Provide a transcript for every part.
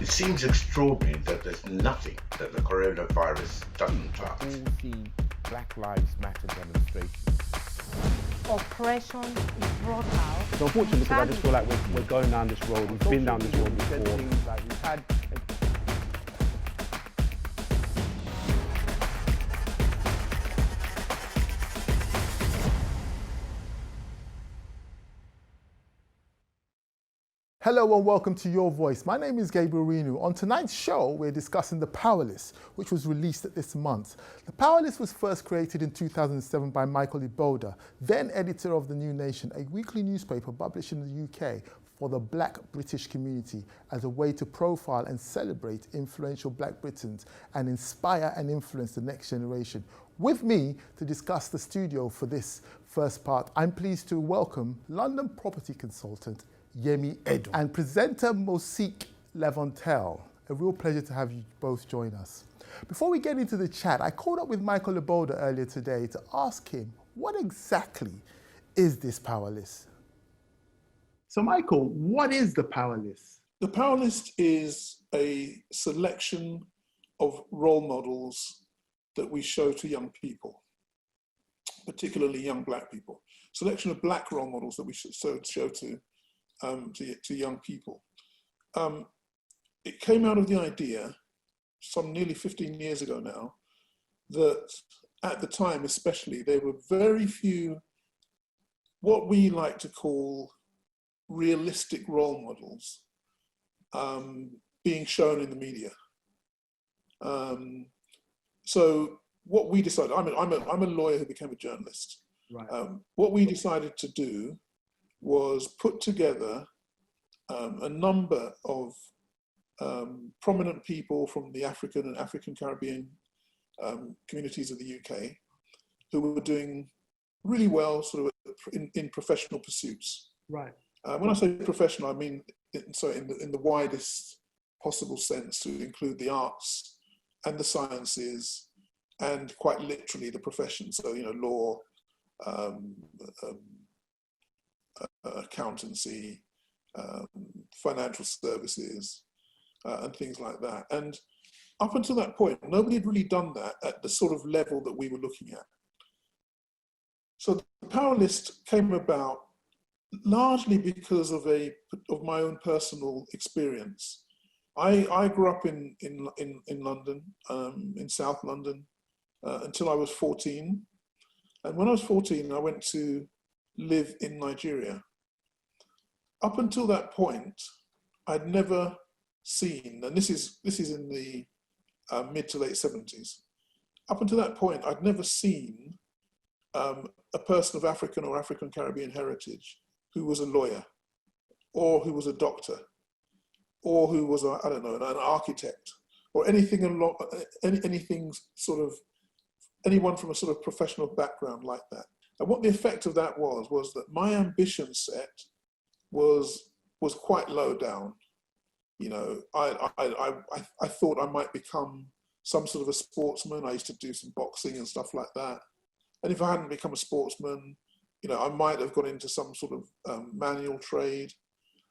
It seems extraordinary that there's nothing that the coronavirus doesn't touch. All see Black Lives Matter demonstrations. Oppression is brought out. So unfortunately, because I just feel like we're going down this road, we've been down this road before. Like we've had Hello and welcome to Your Voice. My name is Gabriel Renu. On tonight's show, we're discussing the Powerlist, which was released this month. The Powerlist was first created in 2007 by Michaela Coel, then editor of The New Nation, a weekly newspaper published in the UK for the Black British community as a way to profile and celebrate influential Black Britons and inspire and influence the next generation. With me to discuss the studio for this first part, I'm pleased to welcome London property consultant Yemi Edo and presenter Mosik Levontel. A real pleasure to have you both join us. Before we get into the chat, I called up with Michaela Coel earlier today to ask him what exactly is this Powerlist? So Michael, what is the Powerlist? The Powerlist is a selection of role models that we show to young people, particularly young Black people. Selection of Black role models that we show to young people. It came out of the idea, some nearly 15 years ago now, that at the time especially, there were very few, what we like to call realistic role models being shown in the media. So what we decided, I'm a lawyer who became a journalist. Right. What we decided to do was put together a number of prominent people from the African and African Caribbean communities of the UK who were doing really well sort of in professional pursuits. Right. When I say professional, I mean in the widest possible sense, to include the arts and the sciences and quite literally the profession. So, you know, law, accountancy, financial services, and things like that. And up until that point, nobody had really done that at the sort of level that we were looking at. So the Powerlist came about largely because of my own personal experience. I grew up in London, in South London, until I was 14. And when I was 14, I went to live in Nigeria. Up until that point, I'd never seen, and this is in the mid to late 70s. Up until that point, I'd never seen a person of African or African Caribbean heritage who was a lawyer, or who was a doctor, or who was I don't know, an architect, or anything sort of anyone from a sort of professional background like that. And what the effect of that was that my ambition set was quite low down. You know, I thought I might become some sort of a sportsman. I used to do some boxing and stuff like that. And if I hadn't become a sportsman, you know, I might have gone into some sort of manual trade.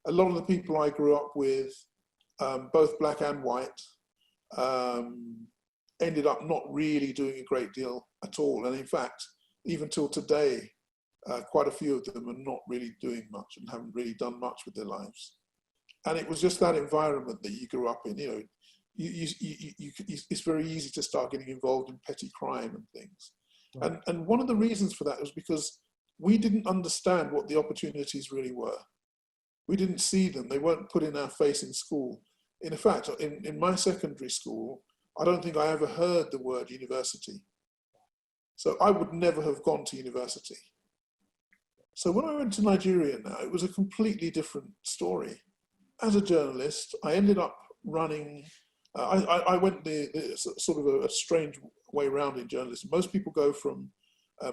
A lot of the people I grew up with, both Black and white, ended up not really doing a great deal at all. And in fact, even till today, quite a few of them are not really doing much and haven't really done much with their lives. And it was just that environment that you grew up in. You know, it's very easy to start getting involved in petty crime and things. Right. And one of the reasons for that was because we didn't understand what the opportunities really were. We didn't see them. They weren't put in our face in school. In fact, in my secondary school, I don't think I ever heard the word university. So I would never have gone to university. So when I went to Nigeria now, it was a completely different story. As a journalist, I ended up running, I went the sort of a strange way around in journalism. Most people go from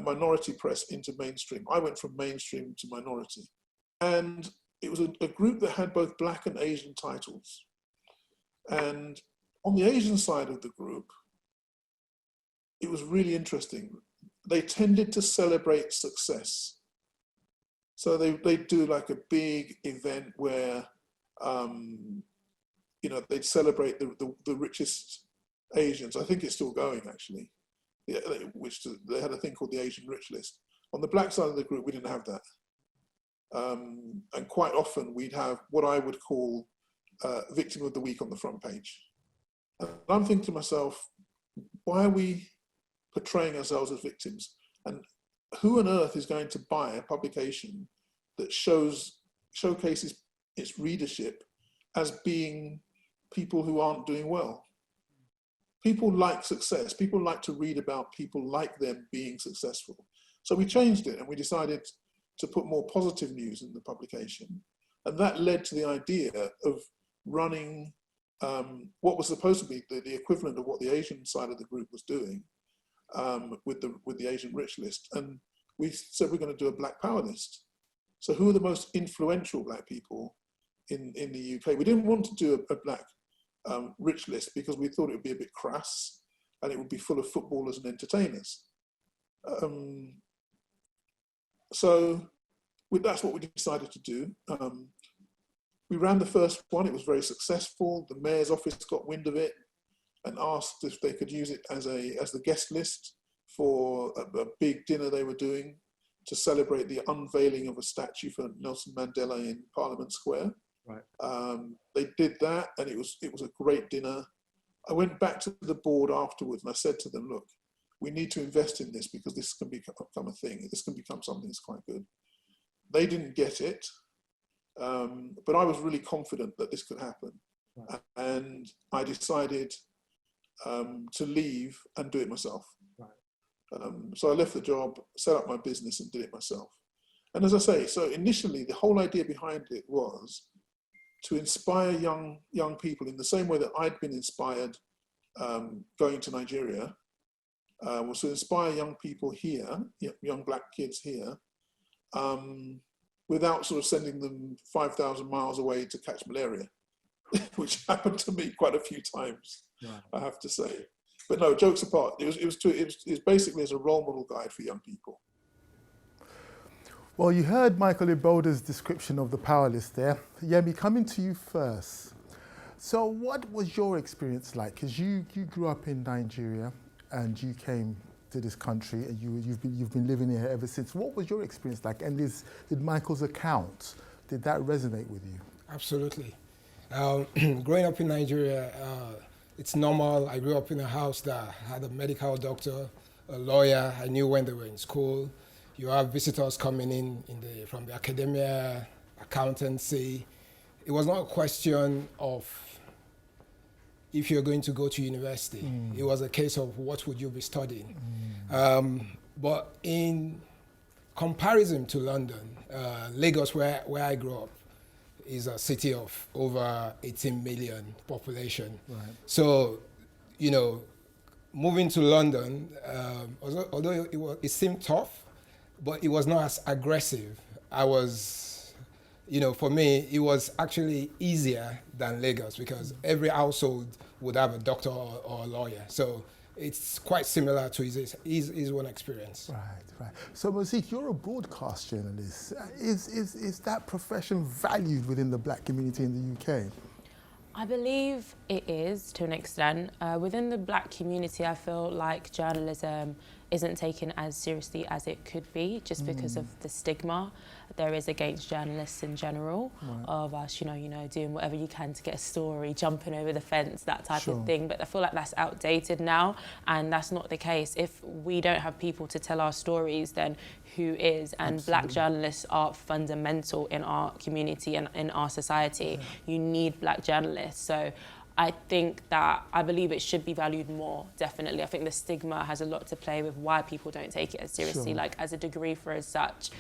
minority press into mainstream. I went from mainstream to minority. And it was a group that had both Black and Asian titles. And on the Asian side of the group, it was really interesting. They tended to celebrate success. So they do like a big event where, they'd celebrate the richest Asians. I think it's still going, actually. Yeah, which they had a thing called the Asian Rich List. On the black side of the group, we didn't have that. And quite often we'd have what I would call victim of the week on the front page. And I'm thinking to myself, why are we portraying ourselves as victims? And who on earth is going to buy a publication that showcases its readership as being people who aren't doing well? People like success. People like to read about people like them being successful. So we changed it and we decided to put more positive news in the publication. And that led to the idea of running what was supposed to be the equivalent of what the Asian side of the group was doing with the Asian Rich List. And we said we're going to do a Black Power List. So who are the most influential Black people in the UK? We didn't want to do a Black Rich List because we thought it would be a bit crass and it would be full of footballers and entertainers. So that's what we decided to do. We ran the first one, it was very successful. The mayor's office got wind of it and asked if they could use it as the guest list for a big dinner they were doing to celebrate the unveiling of a statue for Nelson Mandela in Parliament Square. Right. They did that and it was a great dinner. I went back to the board afterwards and I said to them, look, we need to invest in this because this can become a thing. This can become something that's quite good. They didn't get it, but I was really confident that this could happen. Right. And I decided to leave and do it myself. Right. So I left the job, set up my business and did it myself. And as I say, so initially the whole idea behind it was to inspire young people in the same way that I'd been inspired going to Nigeria, was to inspire young people here, young Black kids here, without sort of sending them 5,000 miles away to catch malaria, which happened to me quite a few times, right. I have to say. But no, jokes apart, it was basically as a role model guide for young people. Well, you heard Michael Iboda's description of the Power List there. Yemi, coming to you first. So what was your experience like? Because you grew up in Nigeria and you came to this country and you've been living here ever since. What was your experience like? And did Michael's account, did that resonate with you? Absolutely. Growing up in Nigeria, it's normal. I grew up in a house that had a medical doctor, a lawyer. I knew when they were in school. You have visitors coming in from the academia, accountancy. It was not a question of if you're going to go to university. It was a case of what would you be studying. But in comparison to London, Lagos, where I grew up, is a city of over 18 million population. Right. So, moving to London, although it seemed tough, but it was not as aggressive. For me, it was actually easier than Lagos because every household would have a doctor or a lawyer. So it's quite similar to his one experience. Right. So Mosik, you're a broadcast journalist. Is that profession valued within the Black community in the UK? I believe it is to an extent. Within the Black community, I feel like journalism isn't taken as seriously as it could be just because of the stigma there is against journalists in general, right. of us, doing whatever you can to get a story, jumping over the fence, that type of thing. But I feel like that's outdated now, and that's not the case. If we don't have people to tell our stories, then who is? And Absolutely. Black journalists are fundamental in our community and in our society. Yeah. You need Black journalists. So I believe it should be valued more, definitely. I think the stigma has a lot to play with why people don't take it as seriously. Sure. Like as a degree for as such,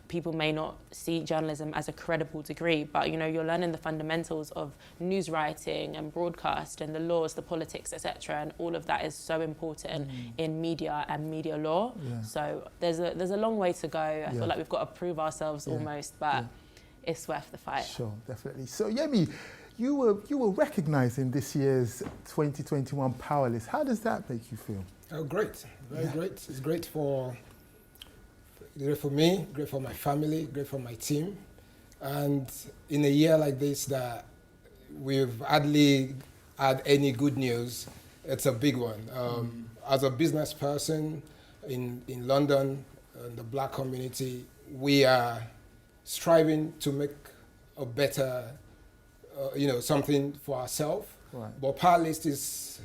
people may not see journalism as a credible degree, but you're learning the fundamentals of news writing and broadcast and the laws, the politics, etc. And all of that is so important in media and media law. Yeah. So there's a long way to go. I feel like we've got to prove ourselves almost, but it's worth the fight. Sure, definitely. So Yemi, you were recognized in this year's 2021 Powerlist. How does that make you feel? Oh, great. Very great. It's great for me, great for my family, great for my team. And in a year like this that we've hardly had any good news. It's a big one. As a business person in London, in the black community, we are striving to make a better, something for ourselves. Right. But Powerlist is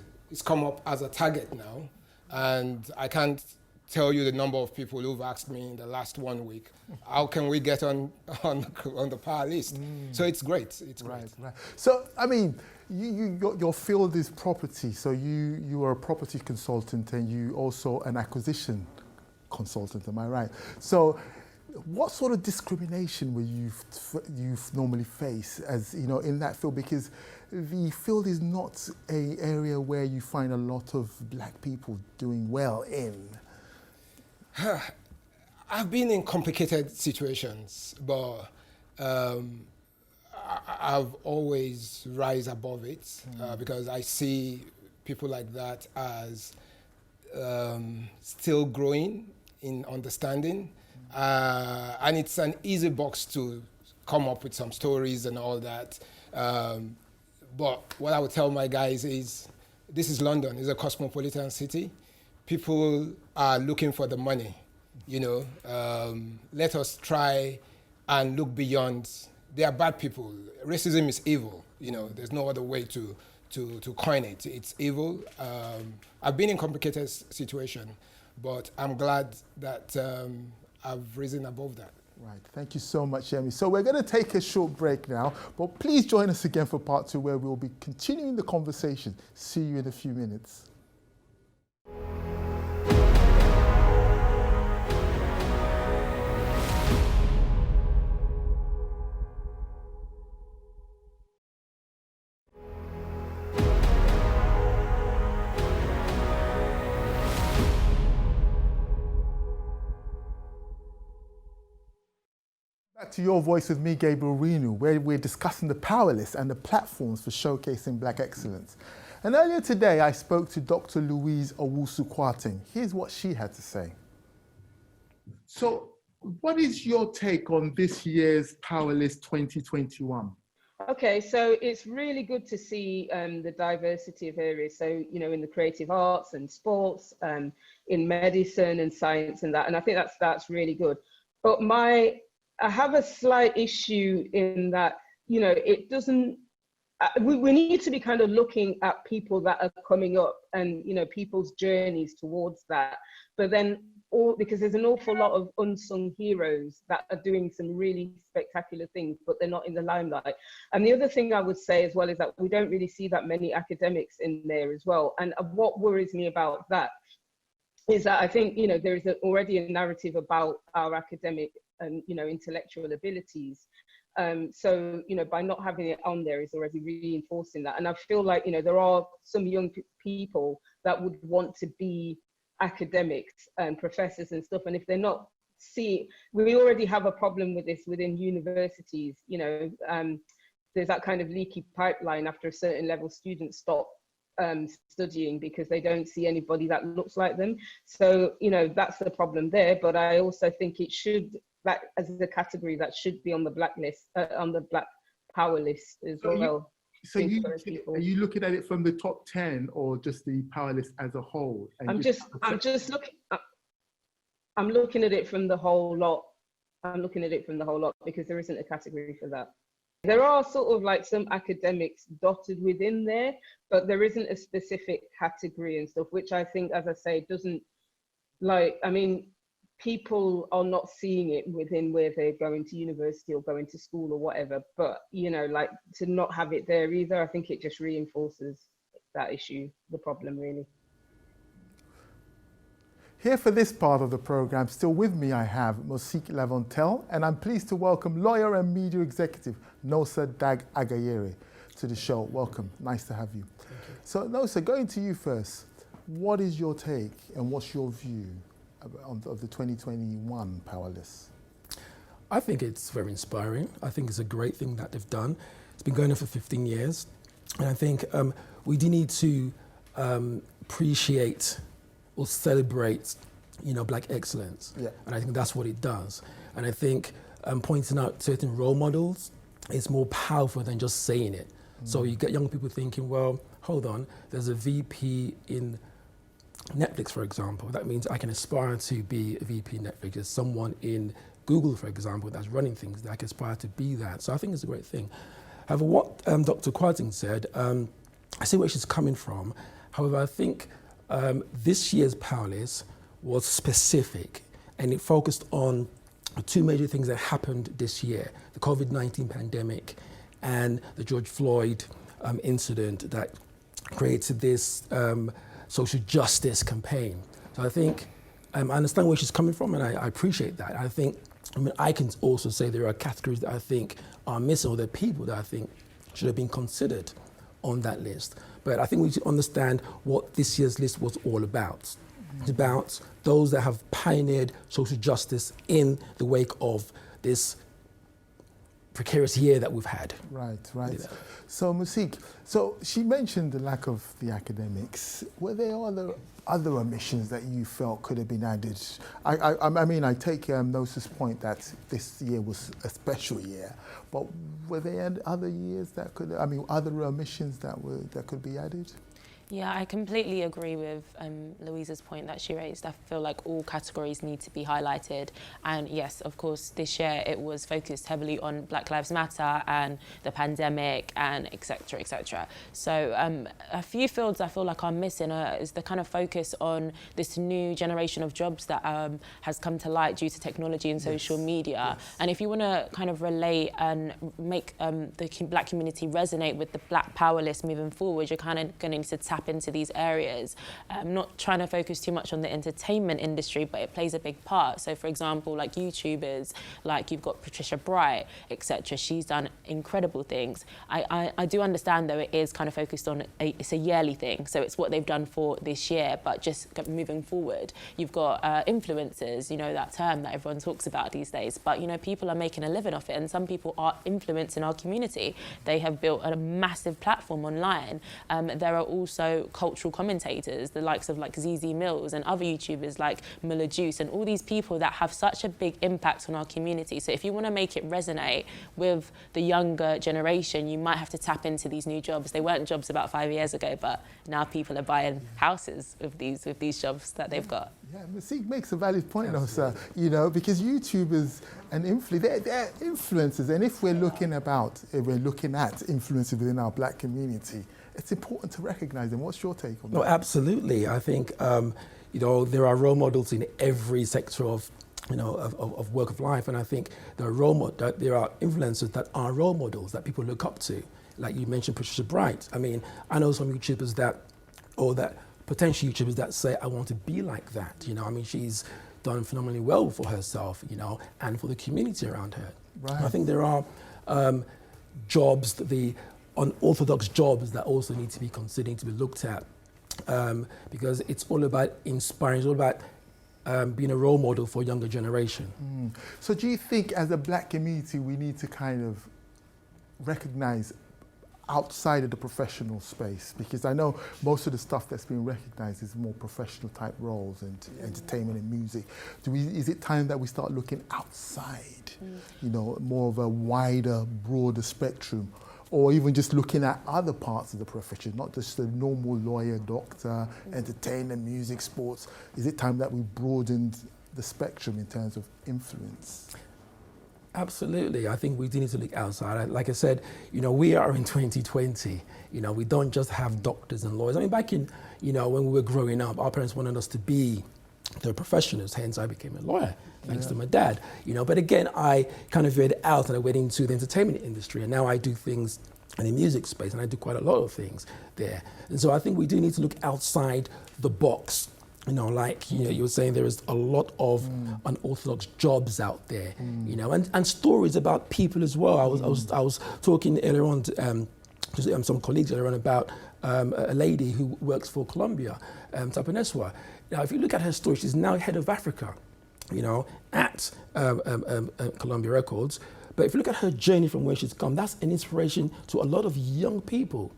come up as a target now, and I can't tell you the number of people who've asked me in the last 1 week, how can we get on the Powerlist? So it's great. It's great. Right. So, I mean, your field is property. So you are a property consultant and you also an acquisition consultant. Am I right? So, what sort of discrimination will you normally face as in that field? Because the field is not an area where you find a lot of black people doing well in. I've been in complicated situations, but I've always rise above it because I see people like that as still growing in understanding. And it's an easy box to come up with some stories and all that. But what I would tell my guys is, this is London, it's a cosmopolitan city. People are looking for the money, Let us try and look beyond. They are bad people. Racism is evil, There's no other way to coin it. It's evil. I've been in complicated situation, but I'm glad that I've risen above that. Right, thank you so much, Yemi. So we're going to take a short break now, but please join us again for part 2 where we'll be continuing the conversation. See you in a few minutes. Back to Your Voice with me, Gabriel Renu, where we're discussing the Powerlist and the platforms for showcasing black excellence. And earlier today, I spoke to Dr. Louise Owusu-Kwarteng. Here's what she had to say. So, what is your take on this year's Powerlist 2021? Okay, so it's really good to see the diversity of areas. So, in the creative arts and sports, in medicine and science and that. And I think that's really good. But I have a slight issue in that, it doesn't, we need to be kind of looking at people that are coming up and, people's journeys towards that. But then because there's an awful lot of unsung heroes that are doing some really spectacular things, but they're not in the limelight. And the other thing I would say as well is that we don't really see that many academics in there as well. And what worries me about that is that I think, there is already a narrative about our academic and intellectual abilities. So by not having it on there is already reinforcing that. And I feel like there are some young people that would want to be academics and professors and stuff, and if they're not we already have a problem with this within universities. There's that kind of leaky pipeline. After a certain level, students stop studying because they don't see anybody that looks like them. So that's the problem there. But I also think it should, that as a category that should be on the blacklist, on the Black Power list as well. So are you looking at it from the top 10 or just the Power list as a whole? I'm looking at it from the whole lot. I'm looking at it from the whole lot because there isn't a category for that. There are sort of like some academics dotted within there, but there isn't a specific category and stuff, which I think, as I say, doesn't people are not seeing it within where they're going to university or going to school or whatever, but to not have it there either, I think it just reinforces that issue, the problem really. Here for this part of the program, still with me I have Mosik Lavontel, and I'm pleased to welcome lawyer and media executive Nosa Dag Agayere to the show. Welcome, nice to have you. So Nosa, going to you first, what is your take and what's your view of the 2021 Power List? I think it's very inspiring. I think it's a great thing that they've done. It's been going on for 15 years. And I think we do need to appreciate or celebrate, Black excellence. Yeah. And I think that's what it does. And I think pointing out certain role models is more powerful than just saying it. So you get young people thinking, well, hold on, there's a VP in Netflix, for example. That means I can aspire to be a VP in Netflix. There's someone in Google, for example, that's running things that I can aspire to be that. So I think it's a great thing. However, what Dr. Quading said, I see where she's coming from. However, I think this year's Powerlist was specific and it focused on two major things that happened this year: the COVID-19 pandemic and the George Floyd incident that created this social justice campaign. So I think I understand where she's coming from, and I appreciate that. I can also say there are categories that I think are missing, or there are people that I think should have been considered on that list. But I think we should understand what this year's list was all about. It's about those that have pioneered social justice in the wake of this precarious year that we've had. Right. So Musique, so she mentioned the lack of the academics. Were there other omissions that you felt could have been added? I take Nosa's point that this year was a special year, but were there other years that other omissions that could be added? Yeah, I completely agree with Louisa's point that she raised. I feel like all categories need to be highlighted. And yes, of course, this year it was focused heavily on Black Lives Matter and the pandemic and et cetera, et cetera. So a few fields I feel like are missing is the kind of focus on this new generation of jobs that has come to light due to technology and social media. Yes. And if you want to kind of relate and make the Black community resonate with the Black Powerlist moving forward, you're kind of going to need to tap into these areas. I'm not trying to focus too much on the entertainment industry, but it plays a big part. So for example, like YouTubers, like you've got Patricia Bright, etc. She's done incredible things. I do understand though it is kind of focused on, it's a yearly thing. So it's what they've done for this year, but just moving forward, you've got influencers, you know, that term that everyone talks about these days, but you know, people are making a living off it, and some people are influencing our community. They have built a massive platform online. There are also cultural commentators, the likes of like ZZ Mills and other YouTubers like Muller Juice, and all these people that have such a big impact on our community. So if you want to make it resonate with the younger generation, you might have to tap into these new jobs. They weren't jobs about 5 years ago, but now people are buying houses with these jobs that they've got. Yeah, Musique makes a valid point, though, sir. You know, because YouTubers and they're influencers, and if we're looking at influencers within our Black community, it's important to recognise them. What's your take on that? No, absolutely. I think you know, there are role models in every sector of work of life, and I think there are influencers that are role models that people look up to. Like you mentioned, Patricia Bright. I mean, I know some YouTubers potential YouTubers that say, I want to be like that. You know, I mean, she's done phenomenally well for herself, you know, and for the community around her. Right. I think there are jobs, the unorthodox jobs that also need to be considered, to be looked at, because it's all about inspiring, it's all about being a role model for a younger generation. So do you think as a Black community we need to kind of recognise outside of the professional space? Because I know most of the stuff that's being recognised is more professional type roles and entertainment and music. Is it time that we start looking outside, you know, more of a wider, broader spectrum, or even just looking at other parts of the profession, not just the normal lawyer, doctor, entertainer, music, sports? Is it time that we broadened the spectrum in terms of influence? Absolutely. I think we do need to look outside. Like I said, you know, we are in 2020. You know, we don't just have doctors and lawyers. I mean, back in, you know, when we were growing up, our parents wanted us to be the professionals, hence I became a lawyer, thanks to my dad. You know, but again, I kind of veered out and I went into the entertainment industry, and now I do things in the music space, and I do quite a lot of things there. And so I think we do need to look outside the box. You know, like, you know, you were saying there is a lot of unorthodox jobs out there, you know, and stories about people as well. I was talking earlier on to some colleagues earlier on about a lady who works for Columbia, Tapaneswa. Now, if you look at her story, she's now head of Africa, you know, at Columbia Records. But if you look at her journey from where she's come, that's an inspiration to a lot of young people.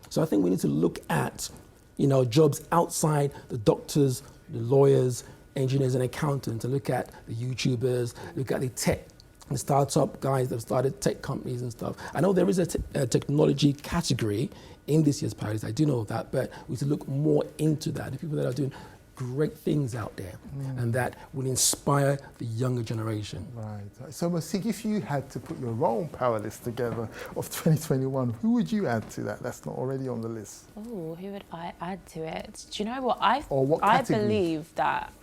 So I think we need to look at, you know, jobs outside the doctors, the lawyers, engineers and accountants, and look at the YouTubers, look at the tech startup guys that have started tech companies and stuff. I know there is a technology category in this year's Paris, I do know that, but we should look more into that. The people that are doing great things out there and that will inspire the younger generation. Right. So Masik, if you had to put your own power list together of 2021, who would you add to that that's not already on the list? Oh, who would I add to it? Do you know what? I believe that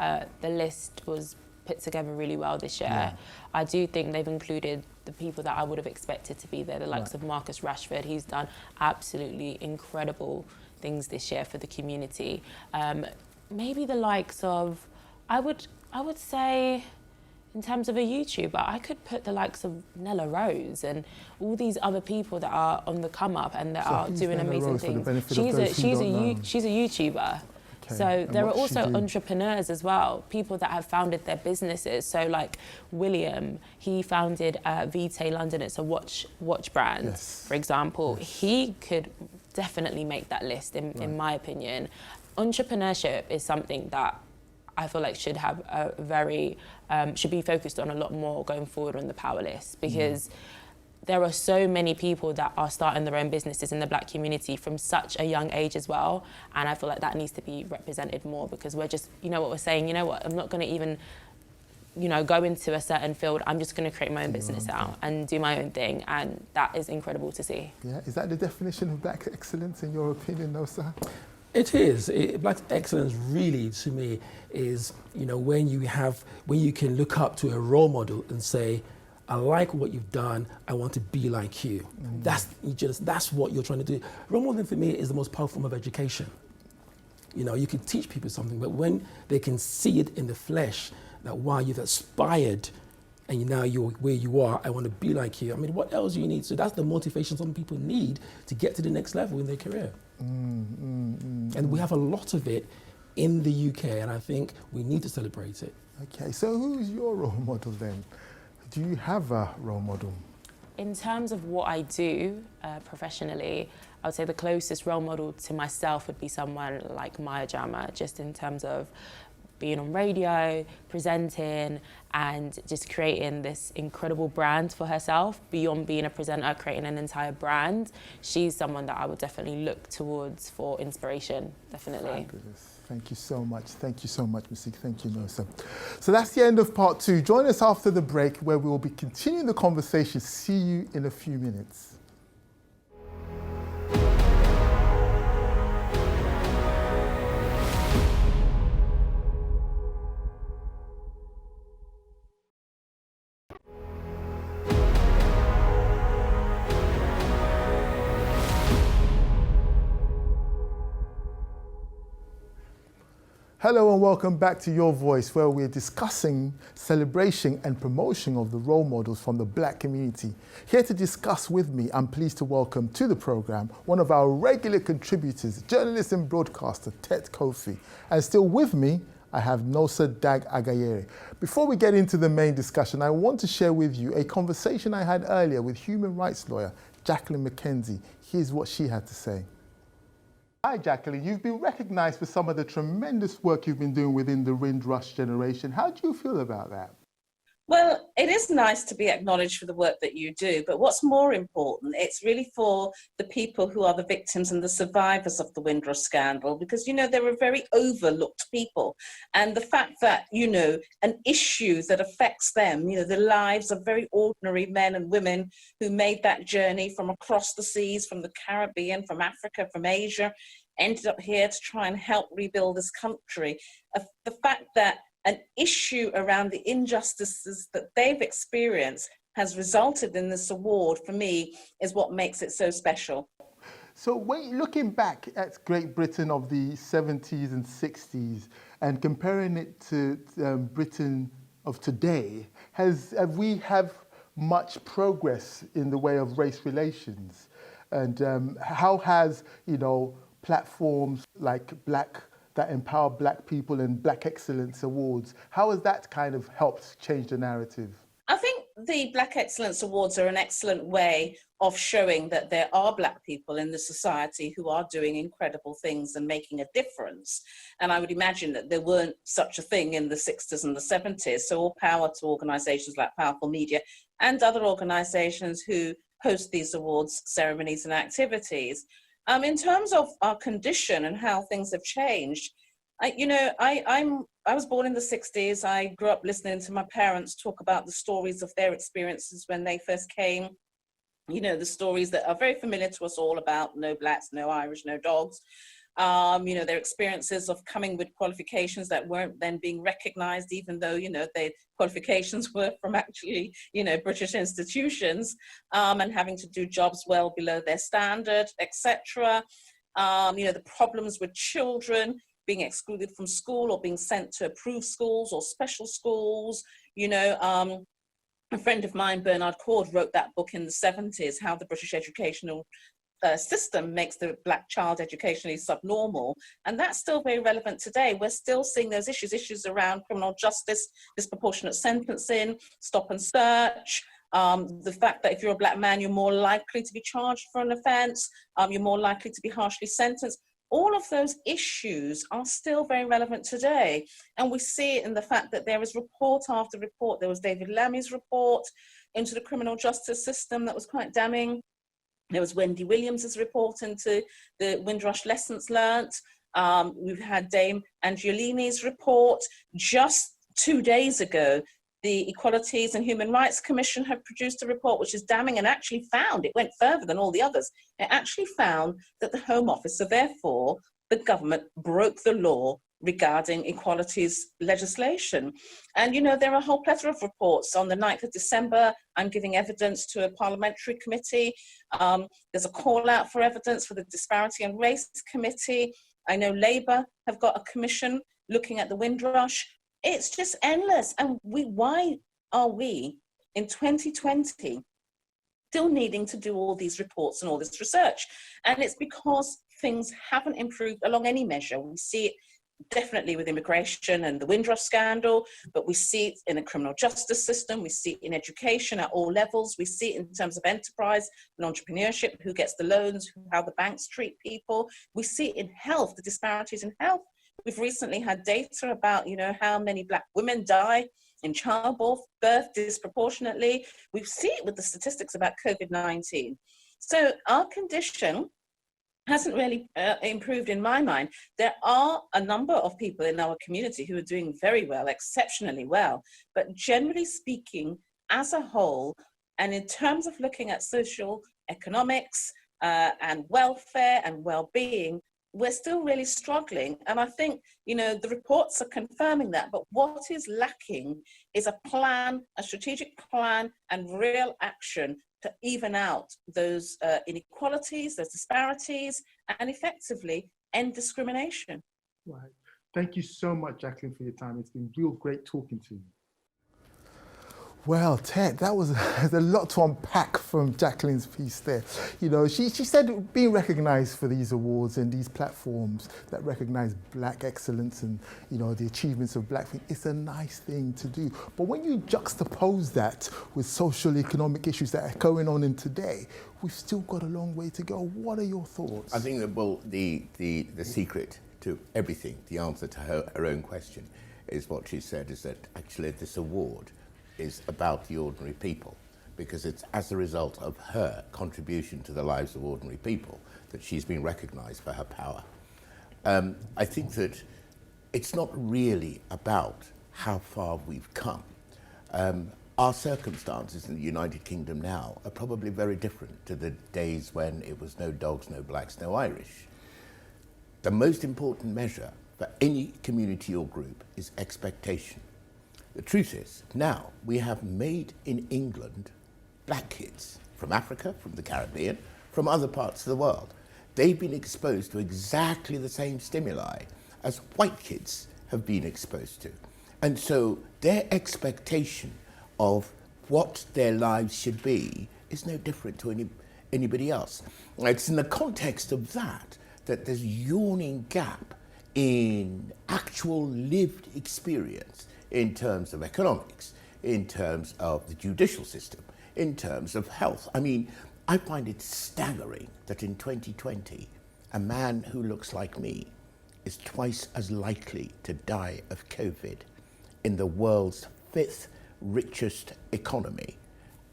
the list was put together really well this year. Yeah. I do think they've included the people that I would have expected to be there, the likes of Marcus Rashford. He's done absolutely incredible things this year for the community. Maybe the likes of, I would say, in terms of a YouTuber, I could put the likes of Nella Rose and all these other people that are on the come up and that are doing amazing things. She's a YouTuber. Okay. So there are also entrepreneurs as well, people that have founded their businesses. So like William, he founded Vitae London. It's a watch brand, for example. Yes. He could definitely make that list in my opinion. Entrepreneurship is something that I feel like should have a should be focused on a lot more going forward on the power list, because there are so many people that are starting their own businesses in the Black community from such a young age as well. And I feel like that needs to be represented more, because we're just, you know what we're saying, you know what, I'm not going to even, go into a certain field. I'm just going to create my own business out and do my own thing. And that is incredible to see. Yeah, is that the definition of Black excellence in your opinion, Nosa? It is. Black excellence really, to me, is when you can look up to a role model and say, I like what you've done, I want to be like you. That's what you're trying to do. Role model for me is the most powerful form of education. You can teach people something, but when they can see it in the flesh, that wow, you've aspired and now you're where you are, I want to be like you. I mean, what else do you need? So that's the motivation some people need to get to the next level in their career. And we have a lot of it in the UK, and I think we need to celebrate it. Okay, so who's your role model then? Do you have a role model? In terms of what I do professionally, I would say the closest role model to myself would be someone like Maya Jama, just in terms of being on radio, presenting, and just creating this incredible brand for herself. Beyond being a presenter, creating an entire brand, she's someone that I would definitely look towards for inspiration, definitely. Fabulous. Thank you so much. Thank you so much, Masik. Thank you, Nosa. So that's the end of part 2. Join us after the break, where we will be continuing the conversation. See you in a few minutes. Hello and welcome back to Your Voice, where we're discussing celebration and promotion of the role models from the Black community. Here to discuss with me, I'm pleased to welcome to the program one of our regular contributors, journalist and broadcaster Tet Kofi. And still with me, I have Nosa Dag Agayere. Before we get into the main discussion, I want to share with you a conversation I had earlier with human rights lawyer Jacqueline McKenzie. Here's what she had to say. Hi, Jacqueline. You've been recognised for some of the tremendous work you've been doing within the Windrush generation. How do you feel about that? Well, it is nice to be acknowledged for the work that you do, but what's more important, it's really for the people who are the victims and the survivors of the Windrush scandal, because, they were very overlooked people. And the fact that, an issue that affects them, the lives of very ordinary men and women who made that journey from across the seas, from the Caribbean, from Africa, from Asia, ended up here to try and help rebuild this country. The fact that an issue around the injustices that they've experienced has resulted in this award, for me, is what makes it so special. So when looking back at Great Britain of the 70s and 60s and comparing it to Britain of today, have we much progress in the way of race relations? And how has, platforms like that empower Black people and Black Excellence Awards, how has that kind of helped change the narrative? I think the Black Excellence Awards are an excellent way of showing that there are Black people in the society who are doing incredible things and making a difference. And I would imagine that there weren't such a thing in the 60s and the 70s. So all power to organizations like Powerful Media and other organizations who host these awards ceremonies and activities. In terms of our condition and how things have changed, I was born in the 60s. I grew up listening to my parents talk about the stories of their experiences when they first came. You know, the stories that are very familiar to us all about no Blacks, no Irish, no dogs. You know, their experiences of coming with qualifications that weren't then being recognized, even though, you know, their qualifications were from actually, you know, British institutions, and having to do jobs well below their standard, etc. You know, the problems with children being excluded from school or being sent to approved schools or special schools. You know, a friend of mine, Bernard Cord, wrote that book in the 70s, How the British Educational System Makes the Black Child Educationally Subnormal. And that's still very relevant today. We're still seeing those issues around criminal justice, disproportionate sentencing, stop and search, the fact that if you're a Black man, you're more likely to be charged for an offense, you're more likely to be harshly sentenced. All of those issues are still very relevant today. And we see it in the fact that there is report after report. There was David Lammy's report into the criminal justice system that was quite damning. There was Wendy Williams's report into the Windrush lessons learnt. We've had Dame Angiolini's report. Just 2 days ago, the Equalities and Human Rights Commission have produced a report which is damning and actually found, it went further than all the others, it actually found that the Home Office, so therefore the government broke the law regarding equalities legislation. And you know, there are a whole plethora of reports. On the 9th of December, I'm giving evidence to a parliamentary committee. There's a call out for evidence for the Disparity and Race Committee. I know Labour have got a commission looking at the Windrush. It's just endless. And why are we in 2020 still needing to do all these reports and all this research? And it's because things haven't improved along any measure. We see it definitely with immigration and the Windrush scandal, but we see it in the criminal justice system, we see it in education at all levels, we see it in terms of enterprise and entrepreneurship, who gets the loans, how the banks treat people. We see it in health, the disparities in health. We've recently had data about, you know, how many Black women die in childbirth disproportionately. We see it with the statistics about COVID-19. So our condition hasn't really improved in my mind. There are a number of people in our community who are doing very well, exceptionally well, but generally speaking, as a whole, and in terms of looking at social economics and welfare and well-being, we're still really struggling. And I think, you know, the reports are confirming that, but what is lacking is a plan, a strategic plan and real action to even out those inequalities, those disparities, and effectively end discrimination. Right. Thank you so much, Jacqueline, for your time. It's been real great talking to you. Well, Ted, that was a lot to unpack from Jacqueline's piece there. You know, she said being recognised for these awards and these platforms that recognise Black excellence and, you know, the achievements of Black things, it's a nice thing to do. But when you juxtapose that with social economic issues that are going on in today, we've still got a long way to go. What are your thoughts? I think that, well, the secret to everything, the answer to her own question, is what she said, is that actually this award is about the ordinary people, because it's as a result of her contribution to the lives of ordinary people that she's been recognised for her power. I think that it's not really about how far we've come. Our circumstances in the United Kingdom now are probably very different to the days when it was no dogs, no Blacks, no Irish. The most important measure for any community or group is expectation. The truth is, now we have made in England Black kids from Africa, from the Caribbean, from other parts of the world. They've been exposed to exactly the same stimuli as white kids have been exposed to. And so their expectation of what their lives should be is no different to anybody else. It's in the context of that there's a yawning gap in actual lived experience in terms of economics, in terms of the judicial system, in terms of health. I mean, I find it staggering that in 2020, a man who looks like me is twice as likely to die of COVID in the world's 5th richest economy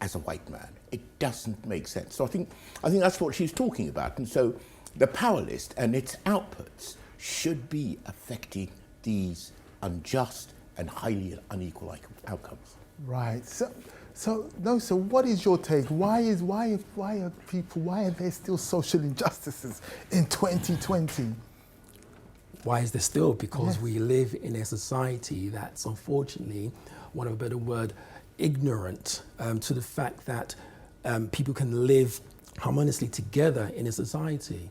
as a white man. It doesn't make sense. So I think that's what she's talking about. And so the Powerlist and its outputs should be affecting these unjust and highly unequal outcomes. Right. So what is your take? Why are there still social injustices in 2020? Why is there still? Because we live in a society that's unfortunately, one of a better word, ignorant to the fact that people can live harmoniously together in a society.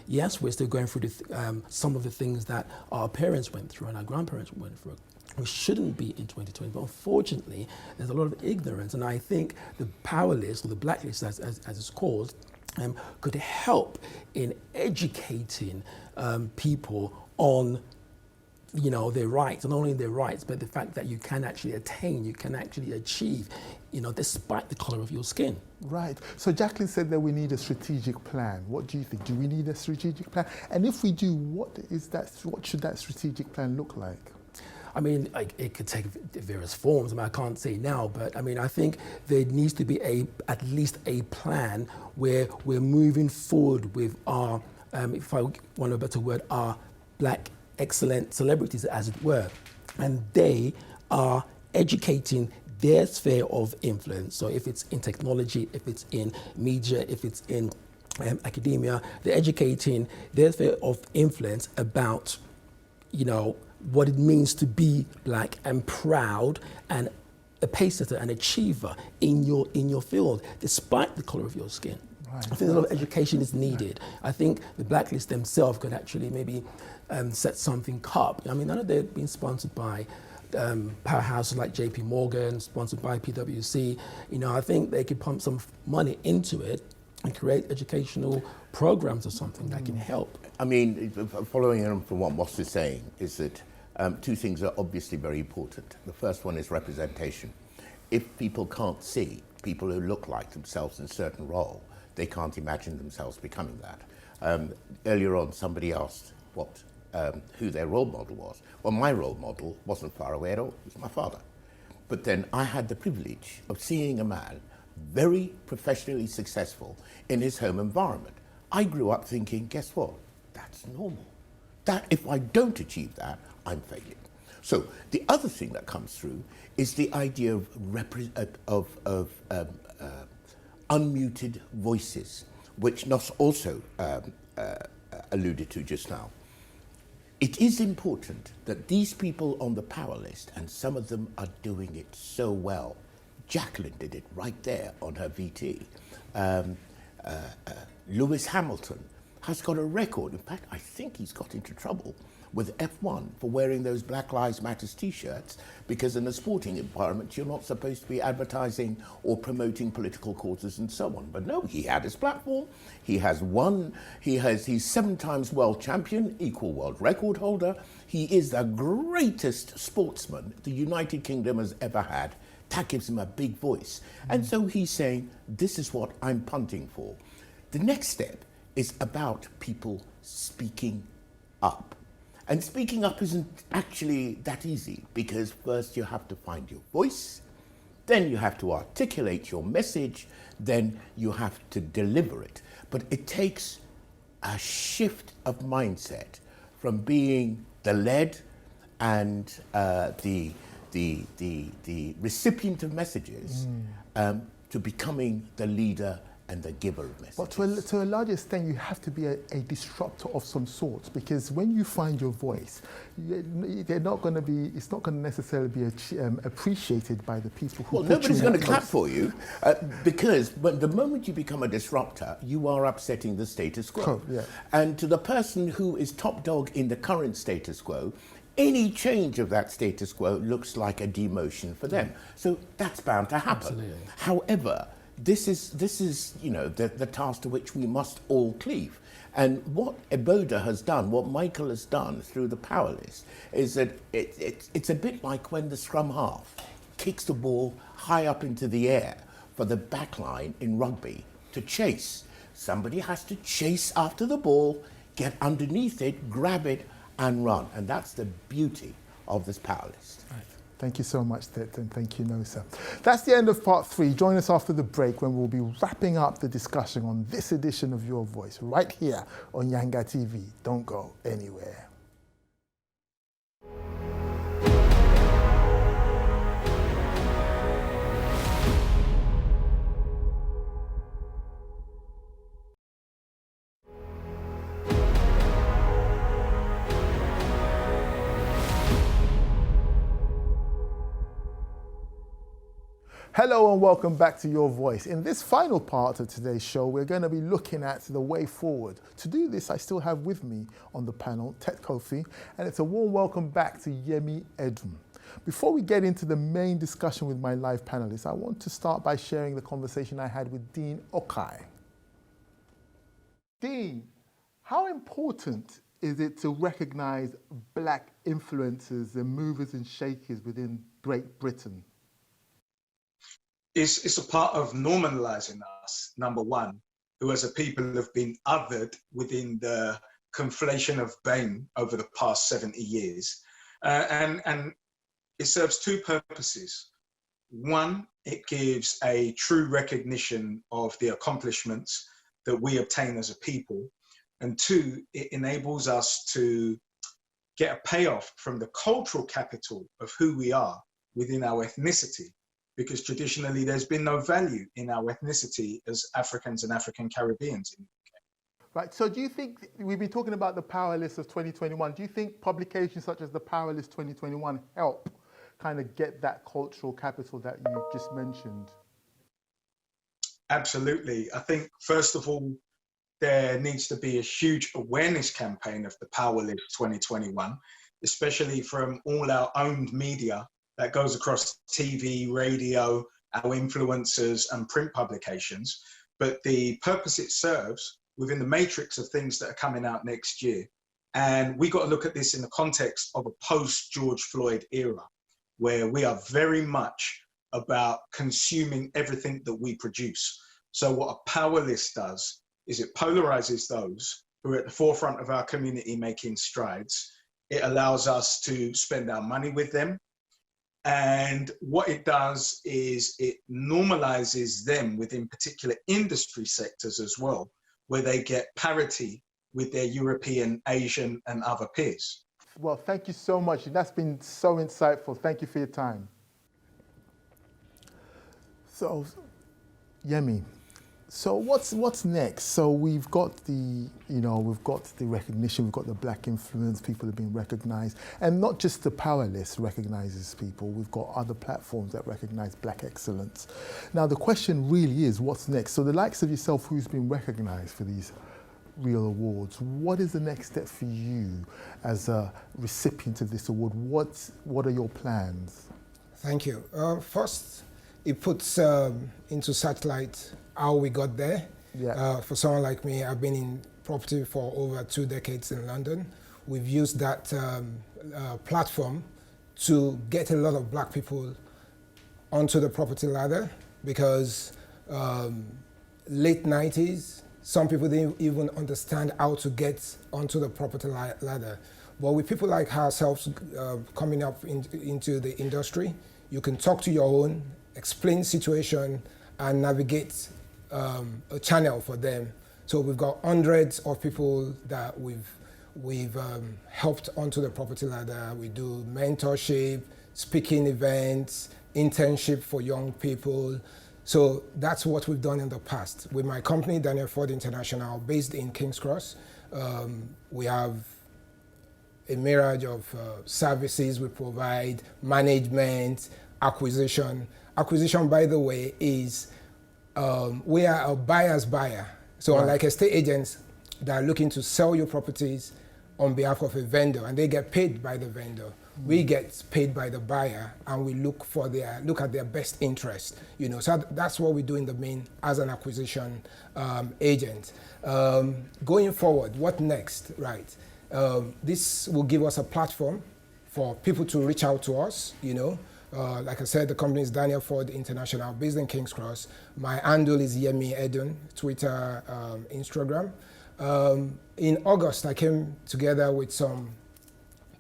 Yes, we're still going through some of the things that our parents went through and our grandparents went through. We shouldn't be in 2020, but unfortunately, there's a lot of ignorance, and I think the Powerlist, or the Blacklist as it's called, could help in educating people on their rights, and not only their rights, but the fact that you can actually attain, you can actually achieve, despite the color of your skin. Right. So Jacqueline said that we need a strategic plan. What do you think? Do we need a strategic plan? And if we do, what should that strategic plan look like? I mean, it could take various forms. I can't say now, but I think there needs to be at least a plan where we're moving forward with our, if I want a better word, our black excellent celebrities, as it were, and they are educating their sphere of influence. So if it's in technology, if it's in media, if it's in academia, they're educating their sphere of influence about, what it means to be black and proud and a pace-setter, an achiever in your field, despite the color of your skin. Right. I think a lot of education is needed. Right. I think the Blacklist themselves could actually maybe set something up. I know they've been sponsored by powerhouses like JP Morgan, sponsored by PwC. I think they could pump some money into it and create educational programs or something that can help. Following on from what Moss is saying, is that two things are obviously very important. The first one is representation. If people can't see people who look like themselves in a certain role, they can't imagine themselves becoming that. Earlier on, somebody asked who their role model was. Well, my role model wasn't far away at all. It was my father. But then I had the privilege of seeing a man very professionally successful in his home environment. I grew up thinking, guess what? That's normal. That if I don't achieve that, I'm failing. So the other thing that comes through is the idea of unmuted voices, which Nos also alluded to just now. It is important that these people on the Powerlist, and some of them are doing it so well. Jacqueline did it right there on her VT. Lewis Hamilton has got a record. In fact, I think he's got into trouble with F1 for wearing those Black Lives Matter t-shirts, because in a sporting environment, you're not supposed to be advertising or promoting political causes and so on. But no, he had his platform. He has won. He's 7 times world champion, equal world record holder. He is the greatest sportsman the United Kingdom has ever had. That gives him a big voice. And so he's saying, this is what I'm punting for. The next step is about people speaking up. And speaking up isn't actually that easy, because first you have to find your voice, then you have to articulate your message, then you have to deliver it. But it takes a shift of mindset from being the led and the recipient of messages to becoming the leader and the giver of messages. But to a large extent, you have to be a disruptor of some sort, because when you find your voice, it's not going to necessarily be appreciated by the people who. Well, nobody's going to clap for you, because the moment you become a disruptor, you are upsetting the status quo. Oh, yeah. And to the person who is top dog in the current status quo, any change of that status quo looks like a demotion for them. So that's bound to happen. Absolutely. However, this is the task to which we must all cleave. And what Eboda has done, what Michael has done through the Powerlist, is that it's a bit like when the scrum half kicks the ball high up into the air for the back line in rugby. to chase. Somebody has to chase after the ball, get underneath it, grab it, and run. And that's the beauty of this Powerlist. Right. Thank you so much, Ted, and thank you, Nosa. That's the end of part 3. Join us after the break when we'll be wrapping up the discussion on this edition of Your Voice, right here on Yanga TV. Don't go anywhere. Hello and welcome back to Your Voice. In this final part of today's show, we're going to be looking at the way forward. To do this, I still have with me on the panel Ted Kofi, and it's a warm welcome back to Yemi Edun. Before we get into the main discussion with my live panelists, I want to start by sharing the conversation I had with Dean Okai. Dean, how important is it to recognize black influencers and movers and shakers within Great Britain? It's a part of normalizing us, number one, who as a people have been othered within the conflation of BAME over the past 70 years. And it serves two purposes. One, it gives a true recognition of the accomplishments that we obtain as a people. And two, it enables us to get a payoff from the cultural capital of who we are within our ethnicity. Because traditionally there's been no value in our ethnicity as Africans and African Caribbeans in the UK. Right, so do you think, we've been talking about the Powerlist of 2021, do you think publications such as the Powerlist 2021 help kind of get that cultural capital that you just mentioned? Absolutely. I think, first of all, there needs to be a huge awareness campaign of the Powerlist 2021, especially from all our owned media that goes across TV, radio, our influencers and print publications. But the purpose it serves within the matrix of things that are coming out next year. And we got to look at this in the context of a post-George Floyd era, where we are very much about consuming everything that we produce. So what a Powerlist does is it polarizes those who are at the forefront of our community making strides. It allows us to spend our money with them. And what it does is it normalizes them within particular industry sectors as well, where they get parity with their European, Asian, and other peers. Well, thank you so much. That's been so insightful. Thank you for your time. So, Yemi, so what's next? So we've got the, we've got the recognition, we've got the black influence, people have been recognized, and not just the Powerlist recognizes people, we've got other platforms that recognize black excellence. Now the question really is, what's next? So the likes of yourself who's been recognized for these real awards, what is the next step for you as a recipient of this award? What are your plans? Thank you. First, it puts into satellite how we got there. Yeah. For someone like me, I've been in property for over 2 decades in London. We've used that platform to get a lot of black people onto the property ladder because late 90s, some people didn't even understand how to get onto the property ladder. But with people like ourselves coming up into the industry, you can talk to your own, explain the situation, and navigate a channel for them. So we've got hundreds of people that we've helped onto the property ladder. We do mentorship, speaking events, internship for young people. So that's what we've done in the past. With my company, Daniel Ford International, based in King's Cross, we have a myriad of services we provide, management, acquisition. Acquisition, by the way, is we are a buyer's buyer. So unlike estate agents that are looking to sell your properties on behalf of a vendor and they get paid by the vendor, we get paid by the buyer and we look at their best interest. So that's what we do in the main as an acquisition agent. Going forward, what next, right? This will give us a platform for people to reach out to us, Like I said, the company is Daniel Ford International, based in King's Cross. My handle is Yemi Edun, Twitter, Instagram. In August, I came together with some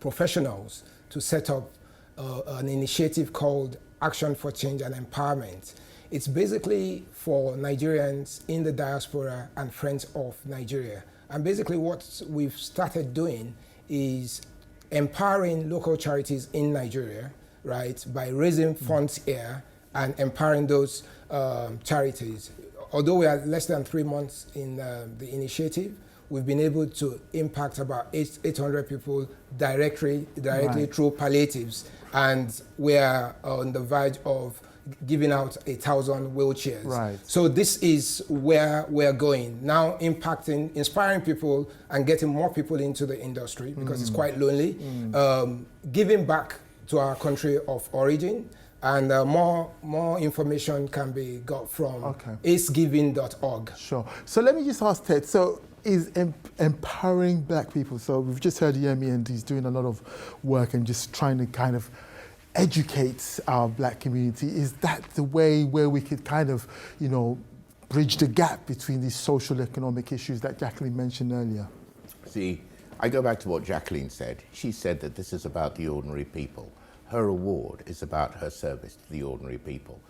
professionals to set up an initiative called Action for Change and Empowerment. It's basically for Nigerians in the diaspora and friends of Nigeria. And basically what we've started doing is empowering local charities in Nigeria, right, by raising funds here and empowering those charities. Although we are less than 3 months in the initiative, we've been able to impact about 800 people directly right. through palliatives. And we are on the verge of giving out 1,000 wheelchairs. Right. So this is where we're going. Now impacting, inspiring people and getting more people into the industry because it's quite lonely. Giving back to our country of origin, and more information can be got from acegiving.org. Sure. So let me just ask Ted, so is empowering black people, so we've just heard Yemi and he's doing a lot of work and just trying to kind of educate our black community. Is that the way where we could kind of, you know, bridge the gap between these social economic issues that Jacqueline mentioned earlier? See, I go back to what Jacqueline said. She said that this is about the ordinary people. Her award is about her service to the ordinary people.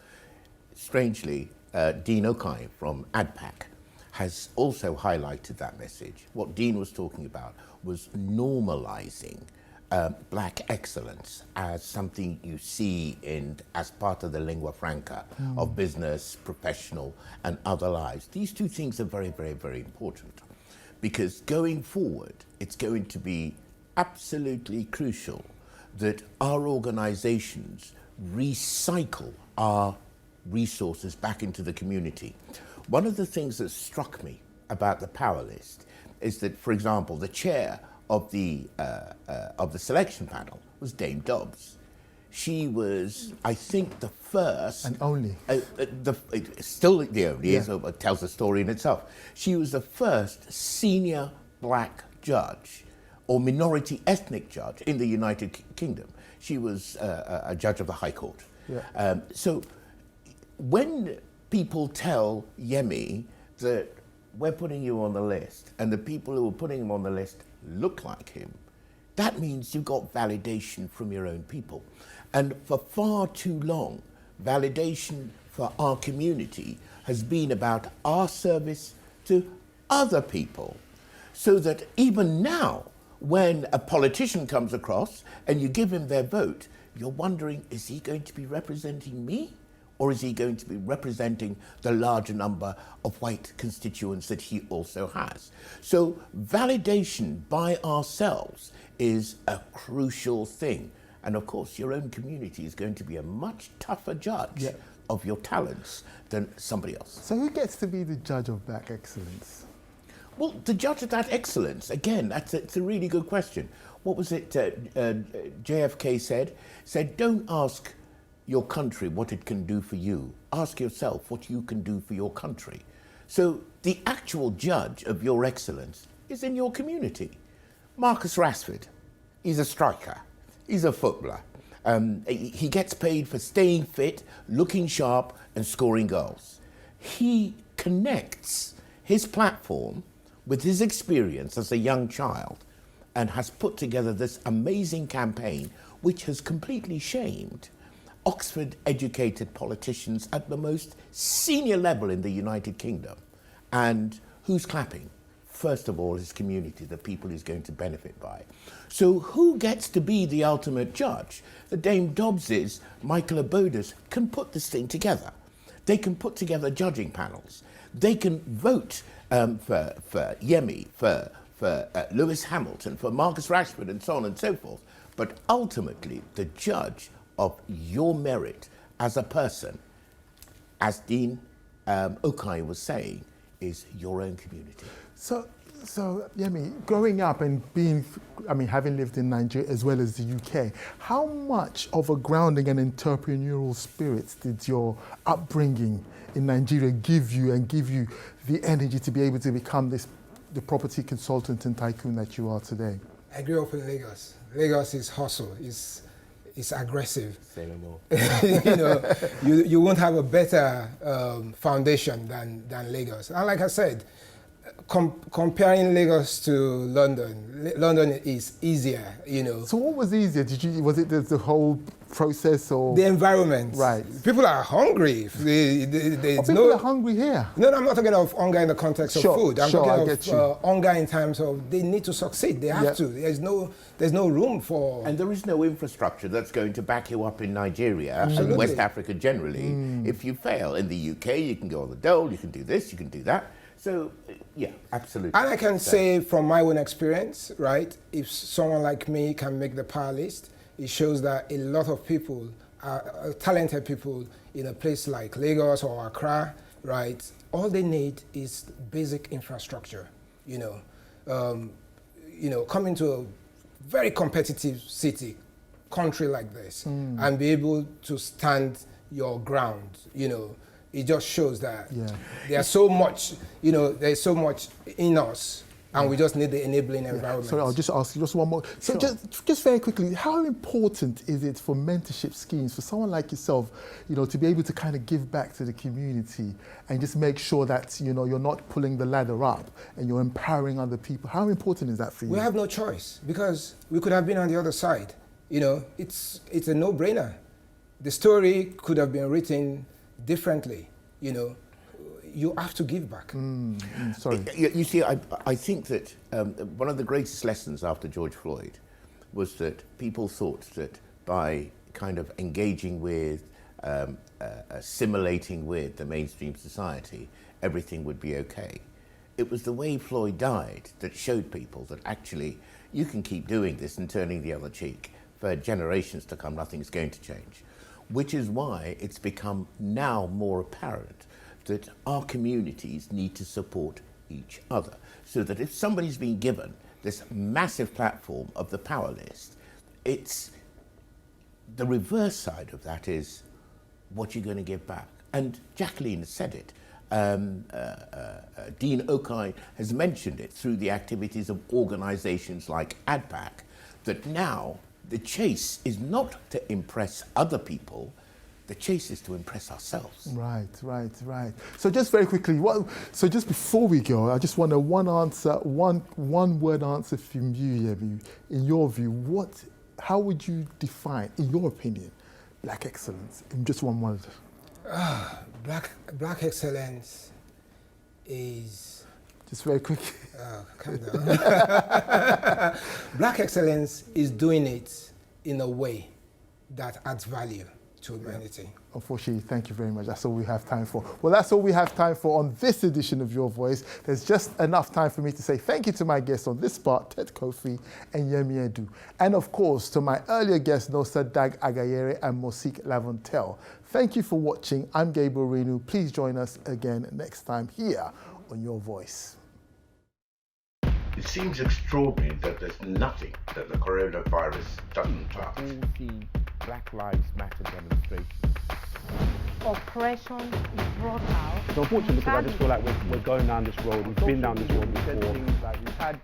Strangely, Dean Okai from ADPAC has also highlighted that message. What Dean was talking about was normalizing black excellence as something you see as part of the lingua franca of business, professional, and other lives. These two things are very, very, very important because going forward, it's going to be absolutely crucial that our organizations recycle our resources back into the community. One of the things that struck me about the Powerlist is that, for example, the chair of the selection panel was Dame Dobbs. She was, I think, the first and only. Still the only. It tells the story in itself. She was the first senior black judge or minority ethnic judge in the United Kingdom. She was a judge of the High Court. Yeah. So when people tell Yemi that we're putting you on the list and the people who are putting him on the list look like him, that means you've got validation from your own people. And for far too long, validation for our community has been about our service to other people. So that even now, when a politician comes across and you give him their vote, you're wondering, is he going to be representing me? Or is he going to be representing the larger number of white constituents that he also has? So validation by ourselves is a crucial thing. And of course, your own community is going to be a much tougher judge of your talents than somebody else. So who gets to be the judge of black excellence? Well, the judge of that excellence, again, it's a really good question. What was it JFK said, don't ask your country what it can do for you. Ask yourself what you can do for your country. So the actual judge of your excellence is in your community. Marcus Rashford, he's a striker. He's a footballer. He gets paid for staying fit, looking sharp, and scoring goals. He connects his platform with his experience as a young child and has put together this amazing campaign which has completely shamed Oxford-educated politicians at the most senior level in the United Kingdom. And who's clapping? First of all, his community, the people he's going to benefit by. So who gets to be the ultimate judge? The Dame Dobbses, Michaela Coel can put this thing together. They can put together judging panels. They can vote for Yemi, for Lewis Hamilton, for Marcus Rashford, and so on and so forth. But ultimately, the judge of your merit as a person, as Dean Okai was saying, is your own community. So Yemi, growing up and having lived in Nigeria as well as the UK, how much of a grounding and entrepreneurial spirit did your upbringing in Nigeria give you the energy to be able to become the property consultant and tycoon that you are today? I grew up in Lagos. Lagos is hustle. it's aggressive. Say no more. You know, you won't have a better foundation than Lagos. And like I said, comparing Lagos to London, London is easier, you know. So what was easier? Was it the whole process or? The environment. Right. People are hungry. People are hungry here. No, I'm not talking of hunger in the context of food. I'm talking of hunger in terms of they need to succeed. They have to. There's no room for. And there is no infrastructure that's going to back you up in Nigeria Absolutely. and West Africa generally. If you fail in the UK, you can go on the dole, you can do this, you can do that. So, yeah, absolutely. And I can say from my own experience, right, if someone like me can make the power list, it shows that a lot of people, talented people in a place like Lagos or Accra, right, all they need is basic infrastructure, you know, coming to a very competitive country like this, and be able to stand your ground, you know. It just shows that there's so much, you know, there's so much in us, and we just need the enabling environment. Sorry, I'll just ask you just one more. So just very quickly, how important is it for mentorship schemes for someone like yourself, you know, to be able to kind of give back to the community and just make sure that, you know, you're not pulling the ladder up and you're empowering other people? How important is that for you? We have no choice because we could have been on the other side. You know, it's a no-brainer. The story could have been written differently, you know. You have to give back. Sorry. You see, I think that one of the greatest lessons after George Floyd was that people thought that by kind of engaging with, assimilating with the mainstream society, everything would be okay. It was the way Floyd died that showed people that actually you can keep doing this and turning the other cheek. For generations to come, nothing's going to change. Which is why it's become now more apparent that our communities need to support each other. So that if somebody's been given this massive platform of the power list, it's the reverse side of that is what you're going to give back. And Jacqueline has said it. Dean Okai has mentioned it through the activities of organizations like ADPAC, that now the chase is not to impress other people, the chase is to impress ourselves. Right. So just very quickly, so just before we go, I just want a one word answer from you, Yemi. In your view, how would you define, in your opinion, Black excellence in just one word? Black excellence is... Just very quick. Calm down. Black excellence is doing it in a way that adds value to humanity. Unfortunately, thank you very much. That's all we have time for. Well, that's all we have time for on this edition of Your Voice. There's just enough time for me to say thank you to my guests on this part, Ted Kofi and Yemi Edu. And of course, to my earlier guests, Nosa Dag Agayere and Mosik Lavontel. Thank you for watching. I'm Gabriel Renu. Please join us again next time here on Your Voice. It seems extraordinary that there's nothing that the coronavirus doesn't touch. All the Black Lives Matter demonstrations. Oppression is brought out. So unfortunately, because I just feel like we're going down this road, we've been down this road before. We've had